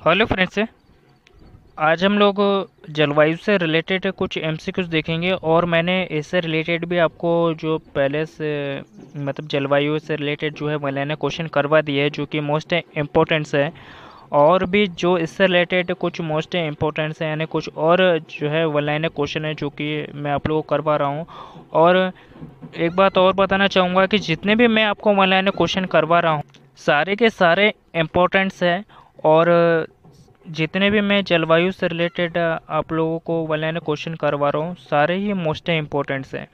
Hello friends. आज हम लोग जलवायु से रिलेटेड कुछ एमसीक्यूज देखेंगे और मैंने इससे रिलेटेड भी आपको जो पहले से मतलब जलवायु से रिलेटेड जो है मैंने क्वेश्चन करवा दिए है जो कि मोस्ट इम्पोर्टेंट्स है। और भी जो इससे रिलेटेड कुछ मोस्ट इम्पोर्टेंट्स है यानी कुछ और जो है वनलाइनर क्वेश्चन है जो कि मैं आप लोगों को करवा रहा हूँ। और एक बात और बताना चाहूँगा कि जितने भी मैं आपको वनलाइनर क्वेश्चन करवा रहा हूँ सारे के सारे इम्पोर्टेंट्स हैं। और जितने भी मैं जलवायु से रिलेटेड आप लोगों को वनलाइनर क्वेश्चन करवा रहा हूँ सारे ही मोस्ट इम्पोर्टेंट्स हैं।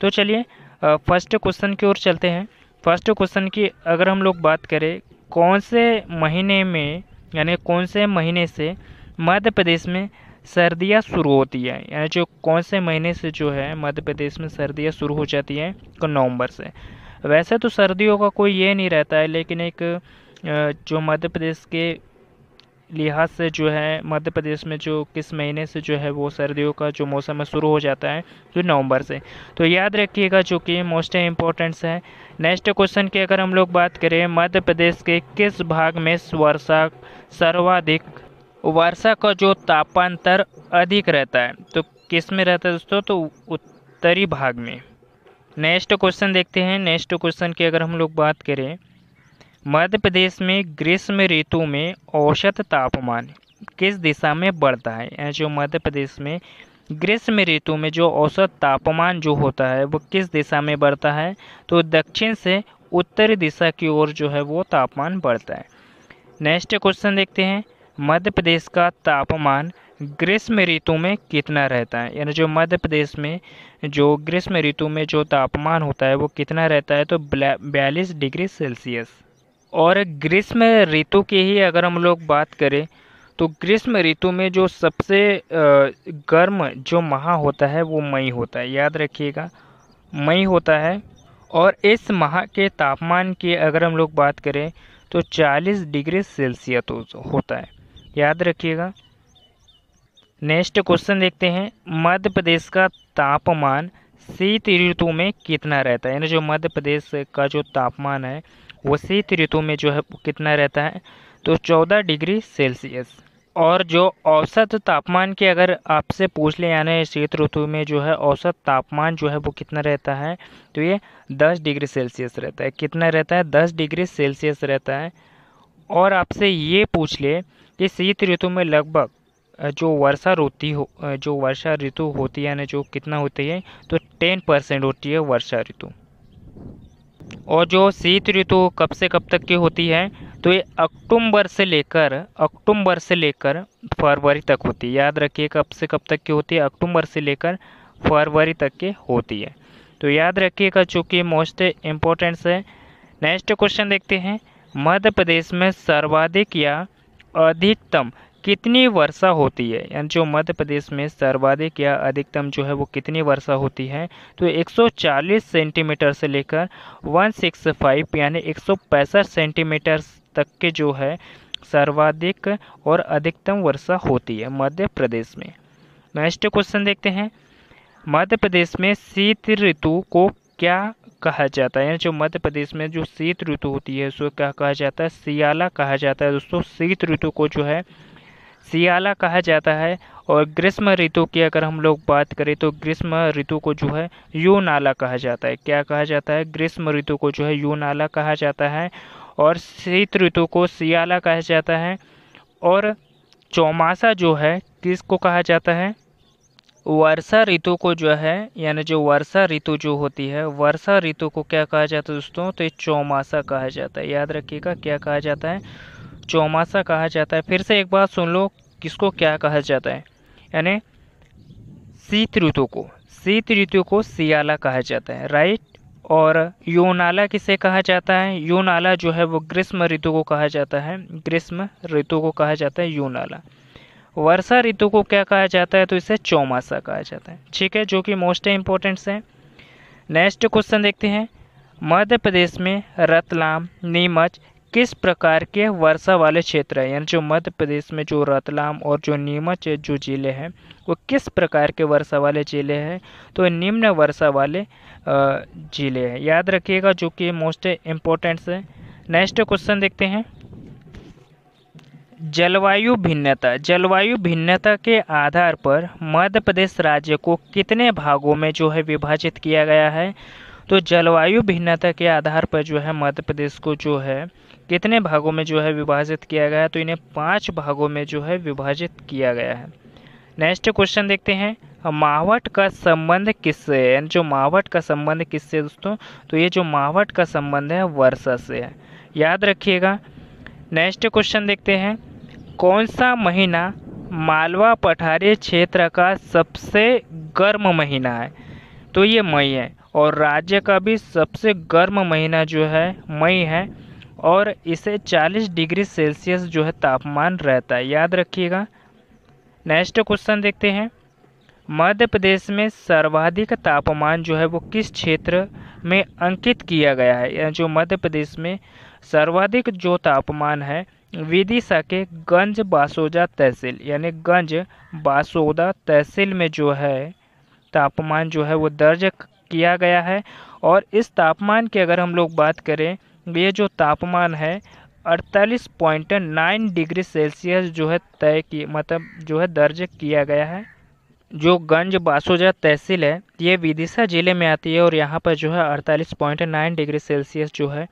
तो चलिए फर्स्ट क्वेश्चन की ओर चलते हैं। फर्स्ट क्वेश्चन की अगर हम लोग बात करें कौन से महीने में यानी कौन से महीने से मध्य प्रदेश में सर्दियाँ शुरू होती है, यानी जो कौन से महीने से जो है मध्य प्रदेश में सर्दियाँ शुरू हो जाती हैं तो नवंबर से। वैसे तो सर्दियों का कोई ये नहीं रहता है लेकिन एक जो मध्य प्रदेश के लिहाज से जो है मध्य प्रदेश में जो किस महीने से जो है वो सर्दियों का जो मौसम है शुरू हो जाता है तो नवंबर से। तो याद रखिएगा जो कि मोस्ट इम्पोर्टेंट्स है। नेक्स्ट क्वेश्चन की अगर हम लोग बात करें मध्य प्रदेश के किस भाग में वर्षा का जो तापांतर अधिक रहता है, तो किस में रहता है दोस्तों, तो उत्तरी भाग में। नेक्स्ट क्वेश्चन देखते हैं। नेक्स्ट क्वेश्चन की अगर हम लोग बात करें मध्य प्रदेश में ग्रीष्म ऋतु में औसत तापमान किस दिशा में बढ़ता है, यानी जो मध्य प्रदेश में ग्रीष्म ऋतु में जो औसत तापमान जो होता है वो किस दिशा में बढ़ता है, तो दक्षिण से उत्तरी दिशा की ओर जो है वो तापमान बढ़ता है। नेक्स्ट क्वेश्चन देखते हैं मध्य प्रदेश का तापमान ग्रीष्म ऋतु में कितना रहता है, यानी जो मध्य प्रदेश में जो ग्रीष्म ऋतु में जो तापमान होता है वो कितना रहता है, तो 42 डिग्री सेल्सियस। और ग्रीष्म ऋतु की ही अगर हम लोग बात करें तो ग्रीष्म ऋतु में जो सबसे गर्म जो माह होता है वो मई होता है, याद रखिएगा मई होता है। और इस माह के तापमान की अगर हम लोग बात करें तो 40 डिग्री सेल्सियस होता है, याद रखिएगा। नेक्स्ट क्वेश्चन देखते हैं मध्य प्रदेश का तापमान शीत ऋतु में कितना रहता है, यानी जो मध्य प्रदेश का जो तापमान है वो शीत ऋतु में जो है कितना रहता है, तो 14 डिग्री सेल्सियस। और जो औसत तापमान की अगर आपसे पूछ ले यानी शीत ऋतु में जो है औसत तापमान जो है वो कितना रहता है, तो ये 10 डिग्री सेल्सियस रहता है। कितना रहता है, 10 डिग्री सेल्सियस रहता है। और आपसे ये पूछ ले कि शीत ऋतु में लगभग जो वर्षा ऋतु होती है यानी जो कितना होती है, तो 10% होती है वर्षा ऋतु। और जो शीत ऋतु कब से कब तक की होती है, तो ये अक्टूबर से लेकर फरवरी तक होती है। याद रखिए कब से कब तक की होती है, अक्टूबर से लेकर फरवरी तक की होती है। तो याद रखिएगा चूँकि मोस्ट इम्पोर्टेंट्स है। नेक्स्ट क्वेश्चन देखते हैं मध्य प्रदेश में सर्वाधिक या अधिकतम कितनी वर्षा होती है, यानी जो मध्य प्रदेश में सर्वाधिक या अधिकतम जो है वो कितनी वर्षा होती है, तो 140 सेंटीमीटर से लेकर 165 यानी 165 सेंटीमीटर तक के जो है सर्वाधिक और अधिकतम वर्षा होती है मध्य प्रदेश में। नेक्स्ट क्वेश्चन देखते हैं मध्य प्रदेश में शीत ऋतु को क्या कहा जाता है, यानी जो मध्य प्रदेश में जो शीत ऋतु होती है उसको क्या कहा जाता है, सियाला कहा जाता है दोस्तों। शीत ऋतु को जो है सियाला कहा जाता है। और ग्रीष्म ऋतु की अगर हम लोग बात करें तो ग्रीष्म ऋतु को जो है यूनाला कहा जाता है। क्या कहा जाता है, ग्रीष्म ऋतु को जो है यूनाला कहा जाता है। और शीत ऋतु को सियाला कहा जाता है। और चौमासा जो है किसको कहा जाता है, वर्षा ऋतु को जो है, यानी जो वर्षा ऋतु जो होती है वर्षा ऋतु को क्या कहा जाता है दोस्तों, तो ये चौमासा कहा जाता है। याद रखिएगा क्या कहा जाता है, चौमासा कहा जाता है। फिर से एक बात सुन लो किसको क्या कहा जाता है, यानी शीत ऋतु को सियाला कहा जाता है, राइट। और यूनाला किसे कहा जाता है, यूनाला जो है वो ग्रीष्म ऋतु को कहा जाता है, ग्रीष्म ऋतु को कहा जाता है यूनाला। वर्षा ऋतु को क्या कहा जाता है, तो इसे चौमासा कहा जाता है, ठीक है, जो कि मोस्ट इम्पोर्टेंट्स है। नेक्स्ट क्वेश्चन देखते हैं मध्य प्रदेश में रतलाम नीमच किस प्रकार के वर्षा वाले क्षेत्र है, यानी जो मध्य प्रदेश में जो रतलाम और जो नीमच जो जिले हैं वो किस प्रकार के वर्षा वाले जिले हैं, तो निम्न वर्षा वाले जिले हैं। याद रखिएगा जो कि मोस्ट इम्पोर्टेंट्स है। नेक्स्ट क्वेश्चन देखते हैं जलवायु भिन्नता के आधार पर मध्य प्रदेश राज्य को कितने भागों में जो है विभाजित किया गया है? तो जलवायु भिन्नता के आधार पर जो है मध्य प्रदेश को जो है कितने भागों में जो है विभाजित किया गया है? तो इन्हें 5 भागों में जो है विभाजित किया गया है। नेक्स्ट क्वेश्चन देखते हैं, मावठ का संबंध किससे है? जो मावठ का संबंध किससे दोस्तों? तो ये जो मावठ का संबंध है वर्षा से है, याद रखिएगा। नेक्स्ट क्वेश्चन देखते हैं, कौन सा महीना मालवा पठारी क्षेत्र का सबसे गर्म महीना है? तो ये मई है, और राज्य का भी सबसे गर्म महीना जो है मई है, और इसे 40 डिग्री सेल्सियस जो है तापमान रहता है, याद रखिएगा। नेक्स्ट क्वेश्चन देखते हैं, मध्य प्रदेश में सर्वाधिक तापमान जो है वो किस क्षेत्र में अंकित किया गया है? या जो मध्य प्रदेश में सर्वाधिक जो तापमान है विदिशा के गंज बासोदा तहसील यानी गंज बासोदा तहसील में जो है तापमान जो है वो दर्ज किया गया है। और इस तापमान की अगर हम लोग बात करें, ये जो तापमान है 48.9 डिग्री सेल्सियस जो है तय की मतलब जो है दर्ज किया गया है। जो गंज बासोदा तहसील है ये विदिशा जिले में आती है, और यहाँ पर जो है 48.9 डिग्री सेल्सियस जो है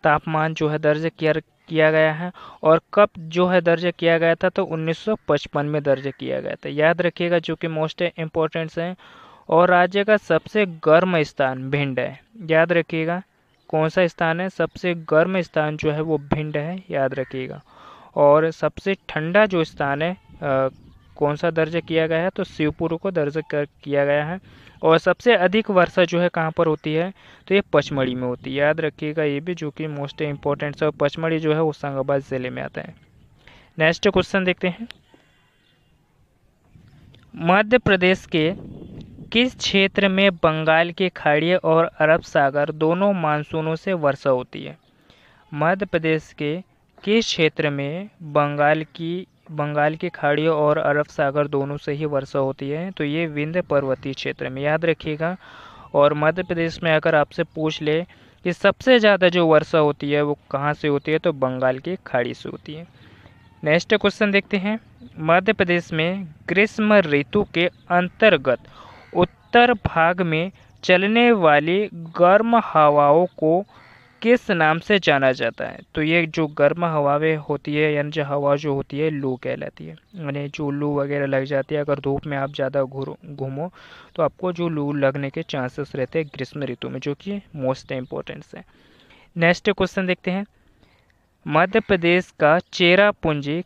तापमान जो है दर्ज किया गया है। और कब जो है दर्ज किया गया था? तो 1955 में दर्ज किया गया था, याद रखिएगा, जो कि मोस्ट इम्पोर्टेंट्स हैं। और राज्य का सबसे गर्म स्थान भिंड है, याद रखिएगा। कौन सा स्थान है? सबसे गर्म स्थान जो है वो भिंड है, याद रखिएगा। और सबसे ठंडा जो स्थान है कौन सा दर्ज किया गया है? तो शिवपुरी को दर्ज किया गया है। और सबसे अधिक वर्षा जो है कहाँ पर होती है? तो ये पचमढ़ी में होती है, याद रखिएगा ये भी, जो कि मोस्ट इम्पोर्टेंट है। पचमढ़ी जो है होशंगाबाद जिले में आता है। नेक्स्ट क्वेश्चन देखते हैं, मध्य प्रदेश के किस क्षेत्र में बंगाल की खाड़ी और अरब सागर दोनों मानसूनों से वर्षा होती है? मध्य प्रदेश के किस क्षेत्र में बंगाल की खाड़ी और अरब सागर दोनों से ही वर्षा होती है? तो ये विंध्य पर्वतीय क्षेत्र में, याद रखिएगा। और मध्य प्रदेश में अगर आपसे पूछ ले कि सबसे ज़्यादा जो वर्षा होती है वो कहाँ से होती है? तो बंगाल की खाड़ी से होती है। नेक्स्ट क्वेश्चन देखते हैं, मध्य प्रदेश में ग्रीष्म ऋतु के अंतर्गत उत्तर भाग में चलने वाली गर्म हवाओं को किस नाम से जाना जाता है? तो ये जो गर्म हवाएं होती है यानी जो हवा जो होती है लू कहलाती है। यानी जो लू वगैरह लग जाती है, अगर धूप में आप ज़्यादा घूमो तो आपको जो लू लगने के चांसेस रहते हैं ग्रीष्म ऋतु में, जो कि मोस्ट इम्पोर्टेंट है। नेक्स्ट क्वेश्चन देखते हैं, मध्य प्रदेश का चेरापूंजी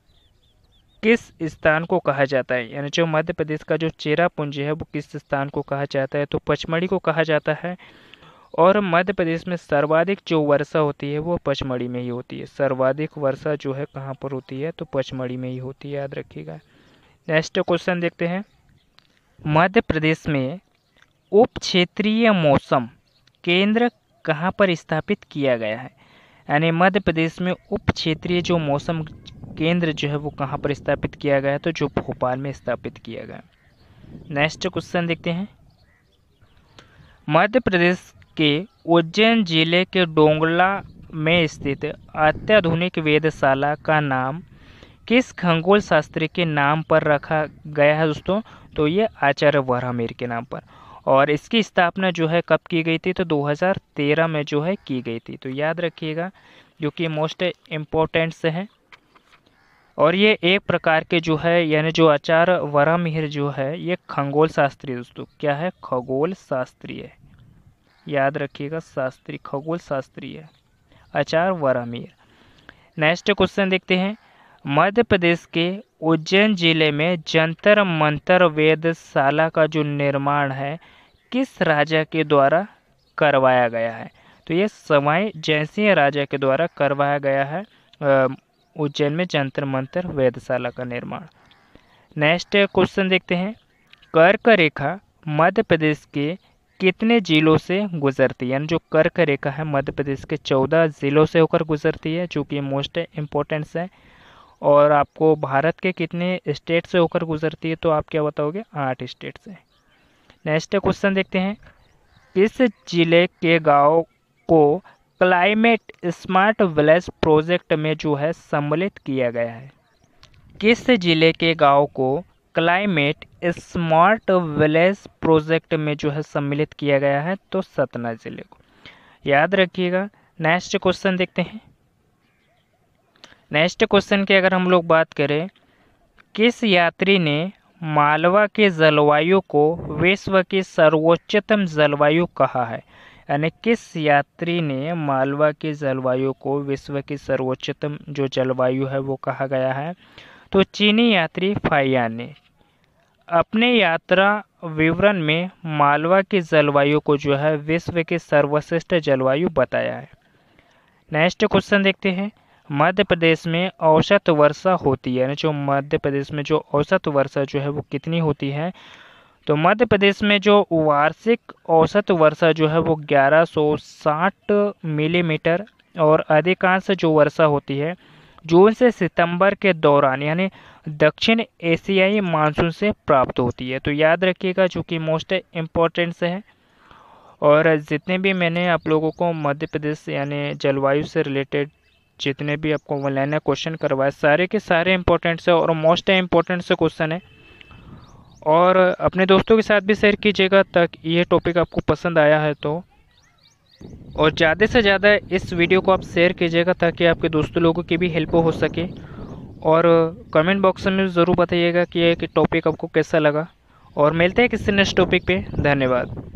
किस स्थान को कहा जाता है? यानी जो मध्य प्रदेश का जो चेरापूंजी है वो किस स्थान को कहा जाता है? तो पचमढ़ी को कहा जाता है। और मध्य प्रदेश में सर्वाधिक जो वर्षा होती है वो पचमढ़ी में ही होती है। सर्वाधिक वर्षा जो है कहाँ पर होती है? तो पचमढ़ी में ही होती है, याद रखिएगा। नेक्स्ट क्वेश्चन देखते हैं, मध्य प्रदेश में उप क्षेत्रीय मौसम केंद्र कहाँ पर स्थापित किया गया है? यानी मध्य प्रदेश में उप क्षेत्रीय जो मौसम केंद्र जो है वो कहाँ पर स्थापित किया गया है? तो जो भोपाल में स्थापित किया गया। नेक्स्ट क्वेश्चन देखते हैं, मध्य प्रदेश के उज्जैन जिले के डोंगला में स्थित अत्याधुनिक वेधशाला का नाम किस खगोल शास्त्री के नाम पर रखा गया है दोस्तों? तो ये आचार्य वराहमिहिर के नाम पर। और इसकी स्थापना जो है कब की गई थी? तो 2013 में जो है की गई थी, तो याद रखिएगा, जो कि मोस्ट इम्पोर्टेंट से है। और ये एक प्रकार के जो है यानी जो आचार्य वराहमिहिर जो है ये खगोल शास्त्री दोस्तों, क्या है? खगोल शास्त्री है, याद रखिएगा, शास्त्री खगोल शास्त्री है आचार्य वराहमिहिर। नेक्स्ट क्वेश्चन देखते हैं, मध्य प्रदेश के उज्जैन जिले में जंतर मंतर वेधशाला का जो निर्माण है किस राजा के द्वारा करवाया गया है? तो ये सवाई जयसिंह राजा के द्वारा करवाया गया है उज्जैन में जंतर मंतर वेधशाला का निर्माण। नेक्स्ट क्वेश्चन देखते हैं, कर्क रेखा मध्य प्रदेश के कितने जिलों से गुजरती है? यानी जो कर्क रेखा है मध्य प्रदेश के 14 जिलों से होकर गुजरती है, जो कि मोस्ट इम्पोर्टेंस है। और आपको भारत के कितने स्टेट से होकर गुजरती है? तो आप क्या बताओगे? 8 स्टेट से। नेक्स्ट क्वेश्चन देखते हैं, किस जिले के गांव को क्लाइमेट स्मार्ट विलेज प्रोजेक्ट में जो है सम्मिलित किया गया है? किस जिले के गांव को क्लाइमेट स्मार्ट विलेज प्रोजेक्ट में जो है सम्मिलित किया गया है? तो सतना जिले को। याद रखिएगा। नेक्स्ट क्वेश्चन देखते हैं। नेक्स्ट क्वेश्चन की अगर हम लोग बात करें, किस यात्री ने मालवा के जलवायु को विश्व की सर्वोच्चतम जलवायु कहा है? यानी किस यात्री ने मालवा की जलवायु को विश्व की सर्वोच्चतम जो जलवायु है वो कहा गया है? तो चीनी यात्री फाइयान ने अपने यात्रा विवरण में मालवा की जलवायु को जो है विश्व की सर्वश्रेष्ठ जलवायु बताया है। नेक्स्ट क्वेश्चन देखते हैं। मध्य प्रदेश में औसत वर्षा होती है, यानी जो मध्य प्रदेश में जो औसत वर्षा जो है वो कितनी होती है? तो मध्य प्रदेश में जो वार्षिक औसत वर्षा जो है वो 1160 मिलीमीटर और अधिकांश जो वर्षा होती है जून से सितंबर के दौरान यानी दक्षिण एशियाई मानसून से प्राप्त होती है। तो याद रखिएगा, जो कि मोस्ट इम्पोर्टेंट है। और जितने भी मैंने आप लोगों को मध्य प्रदेश यानी जलवायु से रिलेटेड जितने भी आपको ऑनलाइन क्वेश्चन करवाए, सारे के सारे इम्पोर्टेंट से और मोस्ट इम्पोर्टेंट से क्वेश्चन है। और अपने दोस्तों के साथ भी शेयर कीजिएगा ताकि ये टॉपिक आपको पसंद आया है तो। और ज़्यादा से ज़्यादा इस वीडियो को आप शेयर कीजिएगा ताकि आपके दोस्तों लोगों की भी हेल्प हो सके। और कमेंट बॉक्स में ज़रूर बताइएगा कि ये टॉपिक आपको कैसा लगा। और मिलते हैं किसी नेक्स्ट टॉपिक पे। धन्यवाद।